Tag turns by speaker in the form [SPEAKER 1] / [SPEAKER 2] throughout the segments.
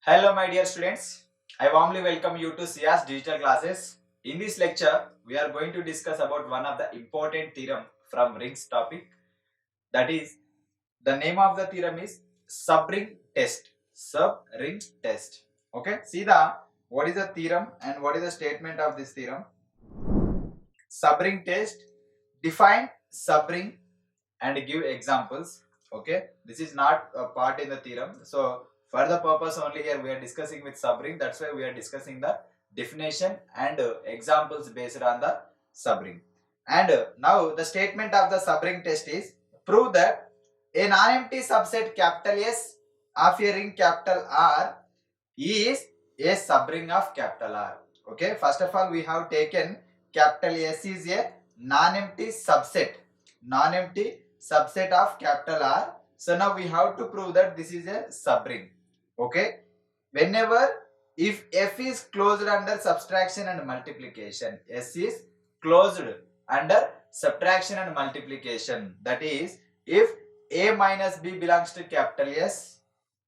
[SPEAKER 1] Hello my dear students, I warmly welcome you to Sia's digital classes. In this lecture, we are going to discuss about one of the important theorem from rings topic. That is, the name of the theorem is subring test. Subring test. Okay, see what is the theorem and what is the statement of this theorem. Subring test, define subring and give examples. Okay, this is not a part in the theorem, so for the purpose only here we are discussing with subring. That's why we are discussing the definition and examples based on the subring. And now the statement of the subring test is prove that a non-empty subset capital S of a ring capital R is a subring of capital R. Okay, first of all we have taken capital S is a non-empty subset of capital R. So now we have to prove that this is a subring. Okay, whenever if F is closed under subtraction and multiplication, S is closed under subtraction and multiplication, that is if A minus B belongs to capital S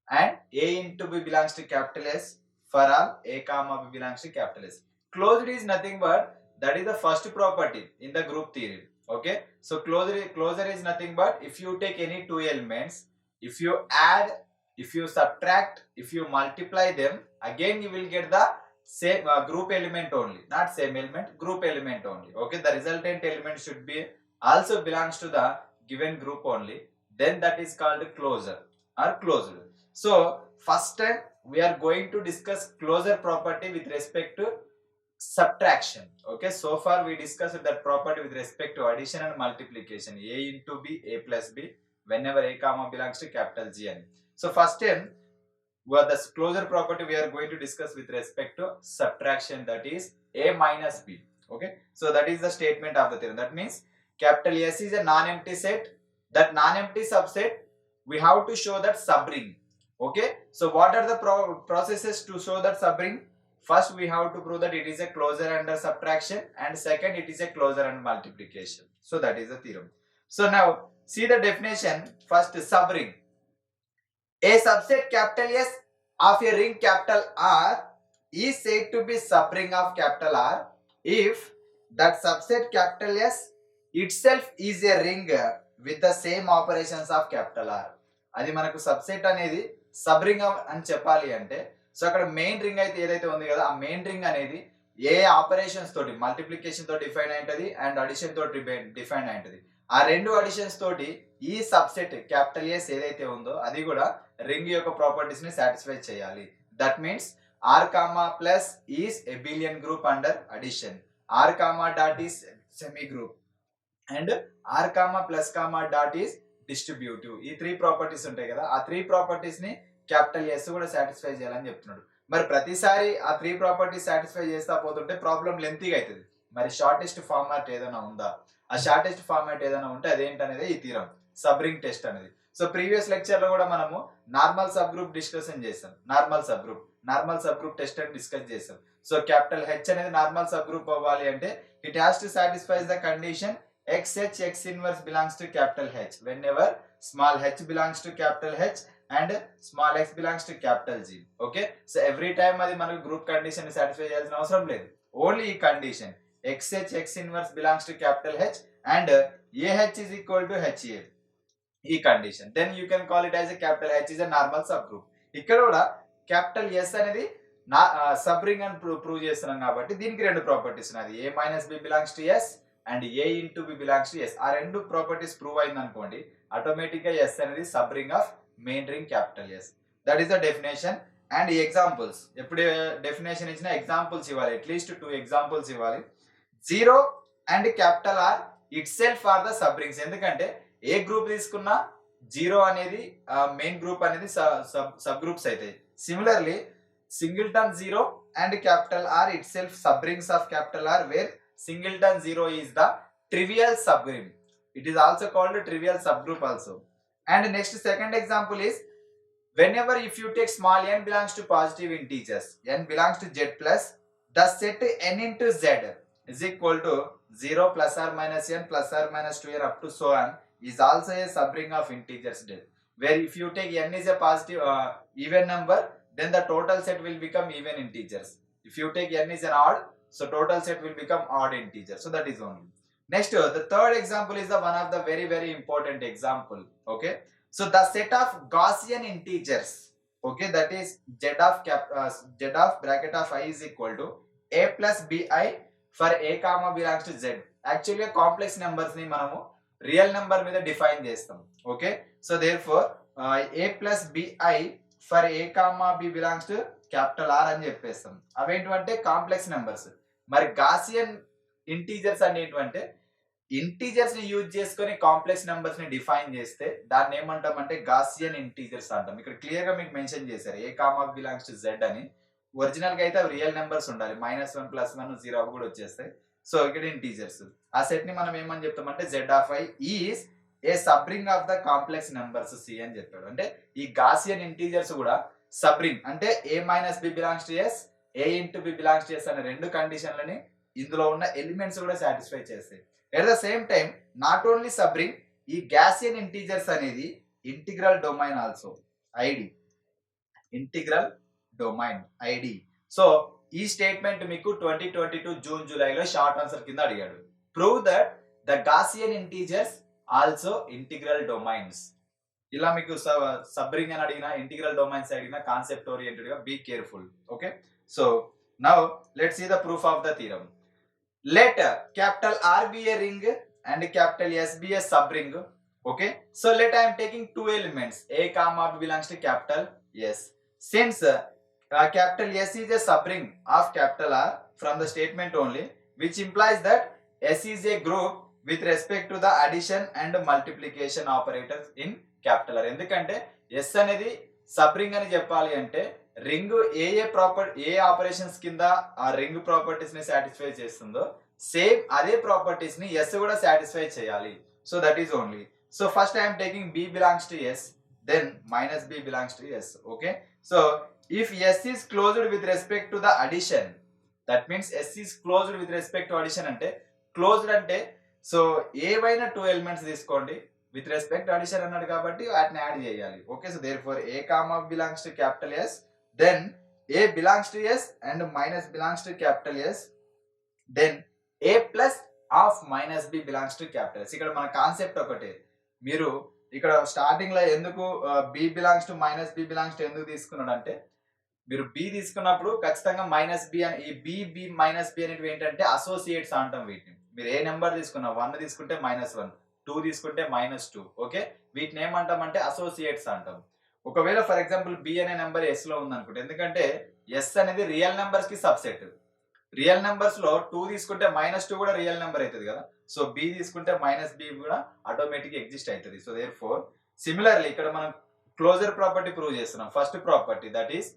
[SPEAKER 1] and A into B belongs to capital S, for all A comma B belongs to capital S. Closed is nothing but that is the first property in the group theory. Okay, so closure is nothing but if you take any two elements, if you add, if you subtract, if you multiply them, again you will get the same group element only, not same element, group element only. Okay, the resultant element should be also belongs to the given group only, then that is called closure or closed. So first time we are going to discuss closure property with respect to subtraction. Okay, so far we discussed that property with respect to addition and multiplication, A into B, A plus B, whenever A comma belongs to capital G. So first time the closure property we are going to discuss with respect to subtraction, that is A minus B. Okay, so that is the statement of the theorem. That means capital S is a non-empty set. That non-empty subset we have to show that subring. Okay, so what are the processes to show that subring? First we have to prove that it is a closure under subtraction, and second it is a closure under multiplication. So that is the theorem. So now see the definition. First, subring. A subset capital S of a ring capital R is said to be subring of capital R if that subset capital S itself is a ring with the same operations of capital R. అది మనకు subset అనేది sub ring అని చెప్పాలి అంటే, so అక్కడ main ring అయితే ఏదైతే ఉంది కదా, ఆ మెయిన్ రింగ్ అనేది ఏ ఆపరేషన్స్ తోటి, మల్టిప్లికేషన్ తో డిఫైన్ అయింటది అండ్ అడిషన్ తోటి డిఫైన్ అయింటది. ఆ రెండు అడిషన్స్ తోటి ఈ సబ్సెట్ క్యాపిటల్ ఎస్ ఏదైతే ఉందో అది కూడా రింగ్ యొక్క ప్రాపర్టీస్ ని సాటిస్ఫై చేయాలి. That means R comma plus is abelian group under addition, R comma dot is semi group and R comma plus comma dot is distributive. ఈ త్రీ ప్రాపర్టీస్ ఉంటాయి కదా, ఆ త్రీ ప్రాపర్టీస్ ని capital S కూడా satisfy చేయాలని చెప్తున్నాడు. మరి ప్రతిసారి ఆ త్రీ ప్రాపర్టీస్ సాటిస్ఫై చేస్తా పోతుంటే ప్రాబ్లం లెంతీగా అవుతుంది. మరి షార్టెస్ట్ ఫార్మాట్ ఏదైనా ఉందా? ఆ షార్టెస్ట్ ఫార్మాట్ ఏదైనా ఉంటే అదేంటనేది ఈ థీరం సబ్రింగ్ టెస్ట్ అనేది. సో ప్రీవియస్ లెక్చర్ లో కూడా మనము నార్మల్ సబ్ గ్రూప్ డిస్కషన్ చేసాం. నార్మల్ సబ్ గ్రూప్ టెస్ట్ అని డిస్కస్ చేసాం. సో క్యాపిటల్ హెచ్ అనేది నార్మల్ సబ్ గ్రూప్ అవ్వాలి అంటే it has to satisfy the condition XH X inverse belongs to capital H whenever small h belongs to capital H and small x belongs to capital G. Okay, so every time అది మనకు group condition ని satisfy చేయాల్సిన అవసరం లేదు. Only ఈ condition XH X inverse belongs to capital H and AH is equal to HA, ఈ condition, then you can call it as a capital H is a normal subgroup. ఇక్కడ కూడా capital S అనేది sub ring అని prove చేస్తున్నాం కాబట్టి దీనికి రెండు properties ఉన్నాయి. A minus B belongs to S and A into B belongs to S. ఆ రెండు ప్రాపర్టీస్ ప్రూవ్ అయింది అనుకోండి, ఆటోమేటిక్ గా S అనేది sub ring of main ring capital S. That is the definition. And ఈ ఎగ్జాంపుల్స్, ఎప్పుడు definition ఇచ్చినా examples ఇవ్వాలి, అట్లీస్ట్ 2 ఎగ్జాంపుల్స్ ఇవ్వాలి. 0 and capital R itself are the sub rings. ఎందుకంటే ఏ గ్రూప్ తీసుకున్నా 0 అనేది మెయిన్ గ్రూప్ అనేది సబ్ గ్రూప్స్ అవుతాయి. Similarly singleton 0 and capital R itself sub rings of capital R where singleton 0 is the trivial subgroup. It is also called a trivial subgroup also. And next second example is whenever if you take small n belongs to positive integers, n belongs to z plus, the set n into z is equal to 0 plus or minus n plus or minus 2n up to so on is also a subring of integers, where if you take n is a positive even number, then the total set will become even integers. If you take n is an odd, so total set will become odd integer. So that is only. Next, the third example is the one of the very important example. Okay, so the set of Gaussian integers, okay, that is z of bracket of I is equal to a plus bi for a comma belongs to z. Actually complex numbers ని మనము real number మీద define చేస్తాం. Okay, so therefore a plus bi for a comma b belongs to capital R అని చెప్పేస్తాం. అవేంటంటే complex numbers. మరి Gaussian integers అనేటువంటి integers ని యూజ్ చేసుకొని కాంప్లెక్స్ నెంబర్స్ ని డిఫైన్ చేస్తే దాన్ని ఏమంటామంటే గాసియన్ ఇంటీజర్స్ అంటాం. ఇక్కడ క్లియర్ గా మీకు మెన్షన్ చేశారు ఏ కామా బిలాంగ్స్ టు జెడ్ అని. ఒరిజినల్ గా అయితే అవి రియల్ నెంబర్స్ ఉండాలి, -1 +1 0 అవి కూడా వచ్చేస్తాయి. సో ఇక్కడ ఇంటీజర్స్, ఆ సెట్ ని మనం ఏమని చెప్తామంటే Z of I is a subring of the complex numbers C అని చెప్పాడు. అంటే ఈ గాసియన్ ఇంటీజర్స్ కూడా సబ్రింగ్ అంటే a - b belongs to s, a * b belongs to s అనే రెండు కండిషన్లని ఇందులో ఉన్న ఎలిమెంట్స్ కూడా సాటిస్ఫై చేస్తాయి. At the same time not only subring, ఈ గాసియన్ ఇంటీజర్స్ అనేది integral domain also, ID integral domain ID. So ఈ స్టేట్మెంట్ మీకు 2022 జూన్ జూలైలో షార్ట్ ఆన్సర్ కింద అడిగాడు. Prove that the Gaussian integers also integral domains. ఇలా మీకు సబ్రింగ్ అని అడిగినా ఇంటిగ్రల్ డొమైన్స్ అడిగినా కాన్సెప్ట్ ఓరియంటెడ్ గా be careful. Okay, so now let's see the proof of the theorem. Let capital R be a ring and capital S be a subring. Okay, so let I am taking two elements a comma b belongs to capital S. Since capital S is a subring of capital R from the statement only, which implies that S is a group with respect to the addition and multiplication operators in capital R. ఎందుకంటే S అనేది subring అని చెప్పాలి అంటే ring ఏ operations కింద ఆ ring properties ని satisfy చేస్తుందో సేమ్ అదే ప్రాపర్టీస్ ని ఎస్ కూడా సాటిస్ఫై చేయాలి. So that is only. So first I'm taking b belongs to S, then minus b belongs to S. Okay, so if S is closed with respect to the addition, that means S is closed with respect to addition. అంటే closed అంటే so ఏవైనా two elements తీసుకోండి, with respect addition అన్నాడు కాబట్టి వాటిని add చేయాలి. Okay, so therefore a comma belongs to capital S, then a belongs to s and minus belongs to capital S, then a plus of minus b belongs to capital S. ఇక్కడ మన concept ఒకటే. మీరు ఇక్కడ starting లో ఎందుకు b belongs to minus b belongs to ఎందుకు తీసుకున్నాడు అంటే మీరు b తీసుకున్నప్పుడు ఖచ్చితంగా మైనస్ b అని ఈ b మైనస్ b అనేవి ఏంటంటే అసోసియేట్స్ అంటాం వీటిని. మీరు ఏ నెంబర్ తీసుకున్నా 1 తీసుకుంటే -1, 2 తీసుకుంటే -2. ఓకే, వీటిని ఏమంటామంటే అసోసియేట్స్ అంటాం. ఒకవేళ ఫర్ ఎగ్జాంపుల్ బి అనే నెంబర్ ఎస్ లో ఉంది అనుకుంటే, ఎందుకంటే ఎస్ అనేది రియల్ నెంబర్స్ కి సబ్సెట్. రియల్ నెంబర్స్ లో 2 తీసుకుంటే -2 కూడా రియల్ నెంబర్ అవుతుంది కదా. సో బి తీసుకుంటే -b కూడా ఆటోమేటిక్ ఎగ్జిస్ట్ అవుతుంది. సో దేర్ ఫోర్ సిమిలర్లీ ఇక్కడ మనం క్లోజర్ ప్రాపర్టీ ప్రూవ్ చేస్తున్నాం. First property that is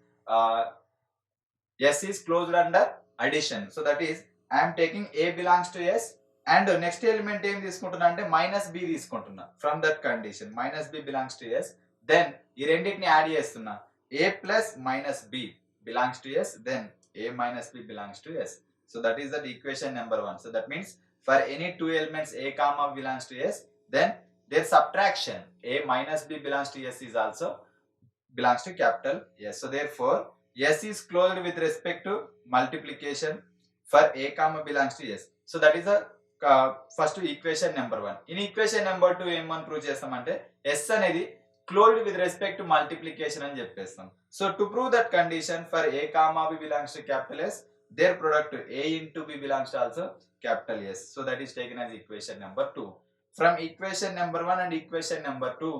[SPEAKER 1] S is closed under addition. So that is I'm taking a belongs to S and next element ఏం తీసుకుంటున్నా అంటే -b తీసుకుంటున్నా. From that condition -b belongs to S, then ఈ రెండింటిని add చేస్తున్నా. a plus minus b belongs to s, then a minus b belongs to s. So that is that equation number 1. So that means for any two elements a comma belongs to s, then their subtraction a minus b belongs to s is also belongs to capital S. So therefore s is closed with respect to multiplication for a comma belongs to s. So that is the first equation number 1. In equation number 2 ఏమని prove చేస్తామంటే s అనేది closed with respect to multiplication అని చెప్పేస్తాం. So to prove that condition for a comma b belongs to capital S, their product a into b belongs to also capital S. So that is taken as equation number 2. From equation number 1 and equation number 2,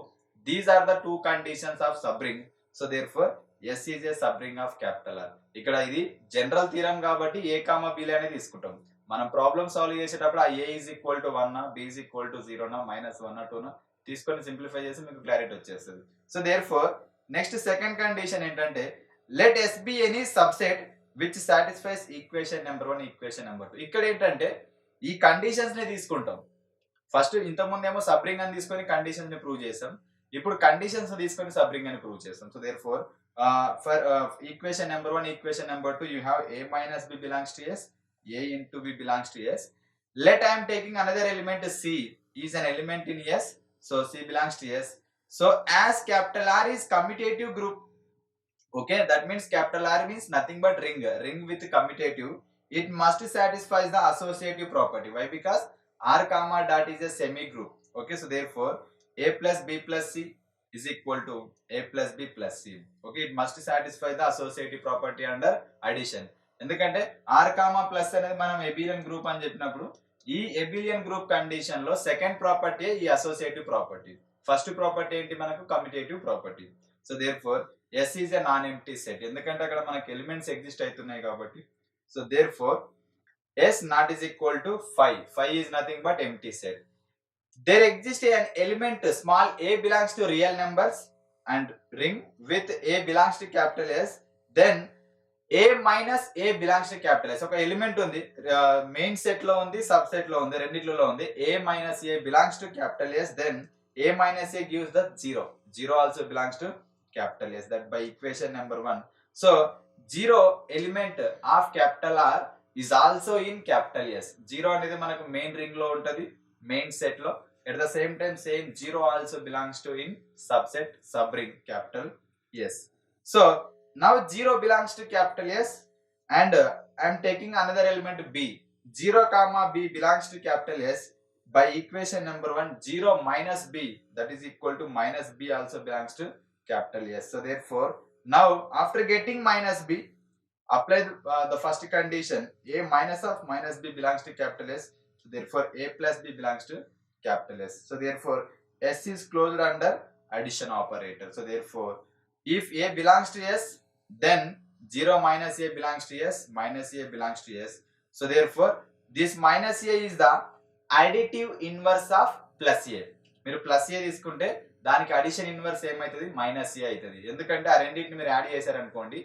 [SPEAKER 1] these are the two conditions of subring. So therefore S is a subring of capital R. ఇక్కడ ఇది general theorem కాబట్టి a comma b అనేది తీసుకుంటాం. మనం problem solve చేసేటప్పుడు ఆ a is equal to 1 b is equal to 0 -1 2 తీసుకొని simplify చేసి మీకు క్లారిటీ వచ్చేస్తుంది. So therefore next second condition ఏంటంటే let S be any subset which satisfies equation number 1 equation number 2. ఇక్కడ ఏంటంటే ఈ కండిషన్స్ ని తీసుకుంటాం. ఫస్ట్ ఇంతకుముందు ఏమో సబ్రింగ్ అని తీసుకొని కండిషన్స్ ని ప్రూవ్ చేసాం, ఇప్పుడు కండిషన్స్ తీసుకొని సబ్రింగ్ అని ప్రూవ్ చేస్తాం. So therefore for equation number 1 equation number 2 you have a minus b belongs to s, a into b belongs to s. Let I am taking another element c is an element in s. So C belongs to S. So as capital R is commutative group, Okay, that means capital R means nothing but ring with commutative. It must satisfy the associative property. Why? Because R comma dot is a semi group. Okay, so therefore A plus B plus C is equal to A plus B plus C. Okay, it must satisfy the associative property under addition. ఎందుకంటే R comma plus అనేది మనం abelian group అని చెప్పినప్పుడు ఈ abelian group condition లో second property ఈ associative property. First property ఏంటి మనకు commutative property. So therefore S is a non empty set. ఎందుకంటే అక్కడ మనకి ఎలిమెంట్స్ ఎగ్జిస్ట్ అవుతున్నాయి కాబట్టి. So therefore S not is equal to 5. 5 is nothing but empty set. There exists an element small a belongs to real numbers and ring with a belongs to capital S, then a minus a belongs to capital S. ఒక element ఉంది, main set లో ఉంది, sub set లో ఉంది, రెండిట్లో ఉంది. a minus a belongs to capital S, then a minus a gives the 0. 0 also belongs to capital S. That by equation number 1. So 0 element of capital R is also in capital S. 0 అనేది మనకు main ring లో ఉంటది, main set లో. At the same time, same 0 also belongs to in subset subring capital S. So now 0 belongs to capital S, and I am taking another element B. 0 comma B belongs to capital S. By equation number 1, 0 minus B, that is equal to minus B also belongs to capital S. So therefore now after getting minus B, apply the first condition. A minus of minus B belongs to capital S. So therefore A plus B belongs to capital S. So therefore S is closed under addition operator. So therefore if A belongs to S, then 0 minus A belongs to S, minus A belongs to S. So therefore this minus A is the additive inverse of plus A. మీరు plus ఏ తీసుకుంటే దానికి addition inverse ఏమవుతుంది, minus ఏ అవుతుంది. ఎందుకంటే ఆ రెండింటిని మీరు add చేశారనుకోండి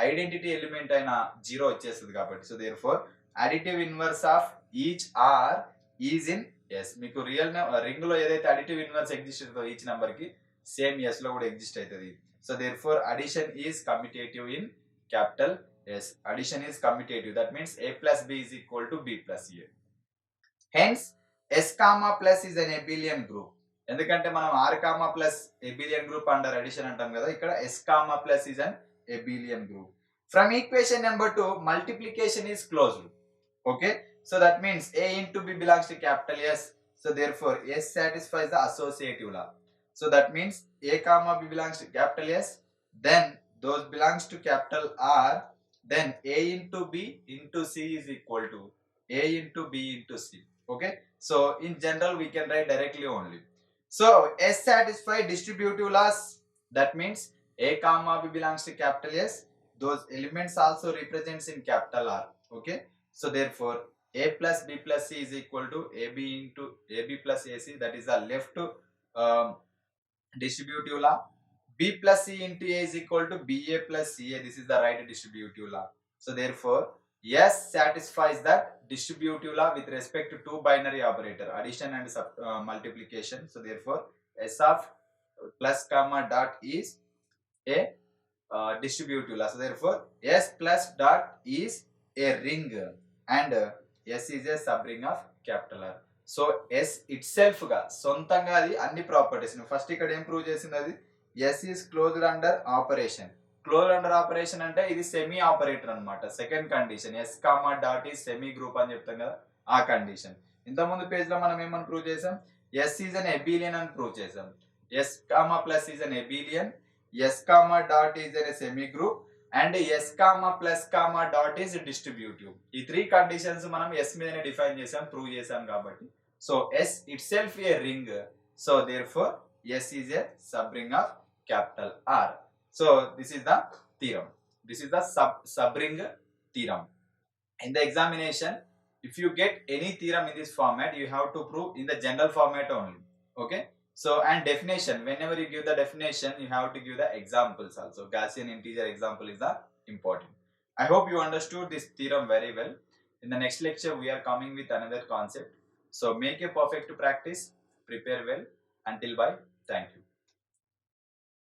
[SPEAKER 1] ఐడెంటిటీ ఎలిమెంట్ అయిన 0 వచ్చేస్తుంది కాబట్టి. So therefore additive inverse of each R is in S. మీకు రియల్ రింగ్ లో ఏదైతే అడిటివ్ ఇన్వర్స్ ఎగ్జిస్ట్ అవుతుందో ఈచ్ నెంబర్ కి సేమ్ ఎస్ లో కూడా ఎగ్జిస్ట్ అవుతుంది. So therefore addition is commutative in capital S. Addition is commutative. That means a plus b is equal to b plus a. Hence s comma plus is an abelian group. ఎందుకంటే మనం r comma plus abelian group under addition అంటాం కదా, ఇక్కడ s comma plus is an abelian group. From equation number 2, multiplication is closed. Okay, so that means a into b belongs to capital S. So therefore S satisfies the associative law. So that means a comma b belongs to capital S, then those belongs to capital R, then a into b into c is equal to a into b into c. Okay, so in general we can write directly only. So S satisfy distributive laws. That means a comma b belongs to capital S, those elements also represents in capital R. Okay, so therefore a plus b plus c is equal to ab into ab plus ac, that is the left distributive law. B plus c into a is equal to ba plus ca, this is the right distributive law. So therefore S satisfies that distributive law with respect to two binary operator, addition and multiplication. So therefore S of plus comma dot is a distributive law. So therefore S plus dot is a ring, and S is a subring of capital R. So S itself గా సొంతంగా అది అన్ని properties. First ఇక్కడ ఏం prove చేసింది, అది S is closed under operation. Close under operation అంటే ఇది సెమీ ఆపరేటర్ అన్నమాట. Second condition S comma dot is semi group అని చెప్తాం కదా, ఆ కండిషన్. ఇంతకుముందు పేజ్ లో మనం ఏమని ప్రూవ్ చేసాం, S ఈజ్ అన్ ఎబిలియన్ అని ప్రూవ్ చేసాం. S comma plus is an abelian, S comma dot is an semi group, and S comma plus comma dot is distributive. ఈ త్రీ కండిషన్స్ మనం S మీదనే డిఫైన్ చేసాం, ప్రూవ్ చేసాం కాబట్టి. So S itself a ring. So therefore S is a sub ring of capital R. So this is the theorem. This is the subring theorem. In the examination, if you get any theorem in this format, you have to prove in the general format only. Okay. So and definition. Whenever you give the definition, you have to give the examples also. Gaussian integer example is the important. I hope you understood this theorem very well. In the next lecture, we are coming with another concept. So make a perfect practice. Prepare well. Until bye. Thank you.